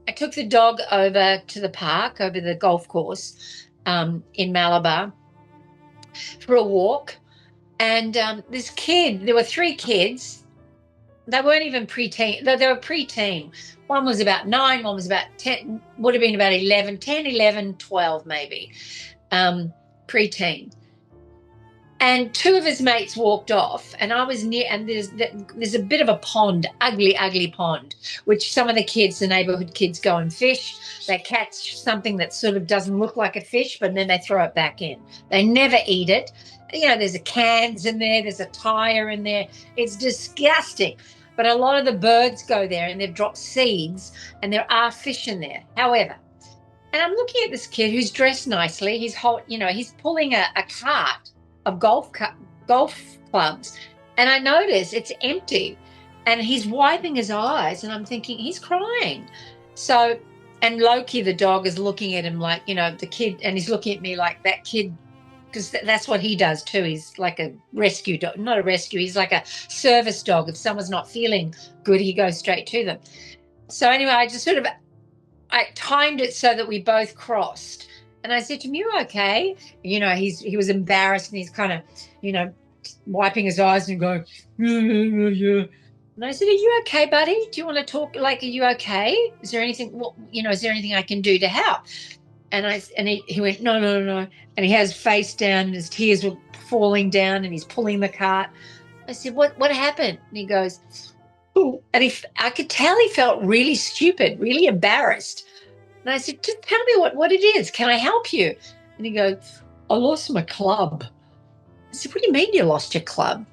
I took the dog over to the park, over the golf course in Malabar for a walk. And this kid, there were three kids. They weren't even preteen. They were preteen. One was about 9, one was about 10, would have been about 11, 10, 11, 12 maybe, preteen. And two of his mates walked off, and I was near. And there's a bit of a pond, ugly, ugly pond, which some of the kids, the neighborhood kids, go and fish. They catch something that sort of doesn't look like a fish, but then they throw it back in. They never eat it. You know, there's a cans in there, there's a tire in there. It's disgusting. But a lot of the birds go there, and they've dropped seeds, and there are fish in there. However, and I'm looking at this kid who's dressed nicely. He's pulling a cart of golf clubs, and I notice it's empty, and he's wiping his eyes, and I'm thinking he's crying. So, and Loki, the dog, is looking at him like, the kid, and he's looking at me like that kid, because that's what he does too. He's like a rescue dog, not a rescue. He's like a service dog. If someone's not feeling good, he goes straight to them. So anyway, I timed it so that we both crossed. And I said to him, "You okay?" He was embarrassed, and he's kind of, wiping his eyes and going, "Yeah." And I said, "Are you okay, buddy? Do you want to talk? Like, are you okay? Is there anything, is there anything I can do to help?" And he went, "No, no, no." And he has face down, and his tears were falling down, and he's pulling the cart. I said, What happened?" And he goes, "Oh," and I could tell he felt really stupid, really embarrassed. And I said, "Just tell me what it is. Can I help you?" And he goes, "I lost my club." I said, "What do you mean you lost your club?"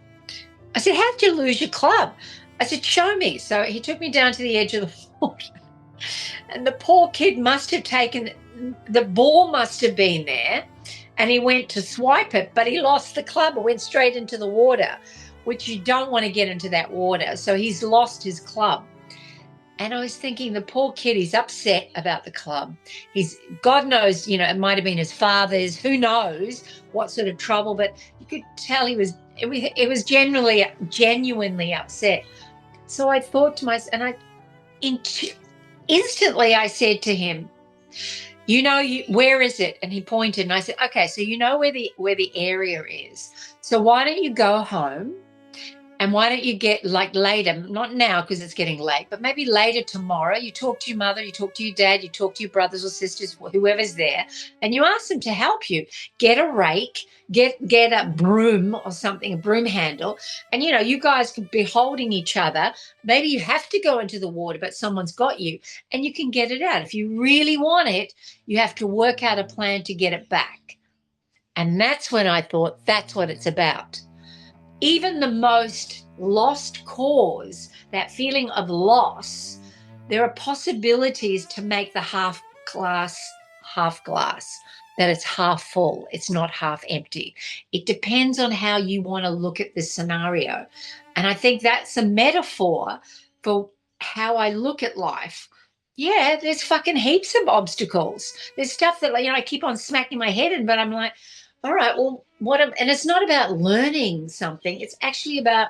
I said, "How did you lose your club?" I said, "Show me." So he took me down to the edge of the water. And the poor kid must have taken, the ball must have been there, and he went to swipe it, but he lost the club. It went straight into the water, which you don't want to get into that water. So he's lost his club. And I was thinking, the poor kid, he's upset about the club. God knows, it might have been his father's, who knows what sort of trouble, but you could tell it was genuinely upset. So I thought to myself, and instantly I said to him, "Where is it?" And he pointed, and I said, "Okay, so you know where the area is. So why don't you go home? And why don't you get, like, later, not now because it's getting late, but maybe later tomorrow, you talk to your mother, you talk to your dad, you talk to your brothers or sisters, whoever's there, and you ask them to help you. Get a rake, get a broom or something, a broom handle, and, you guys could be holding each other. Maybe you have to go into the water, but someone's got you, and you can get it out. If you really want it, you have to work out a plan to get it back." And that's when I thought, that's what it's about. Even the most lost cause, that feeling of loss, there are possibilities to make the half glass, that it's half full, it's not half empty. It depends on how you want to look at this scenario. And I think that's a metaphor for how I look at life. Yeah, there's fucking heaps of obstacles. There's stuff that, I keep on smacking my head in, but I'm like, all right, well, and it's not about learning something. It's actually about,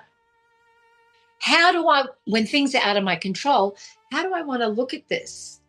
when things are out of my control, how do I want to look at this?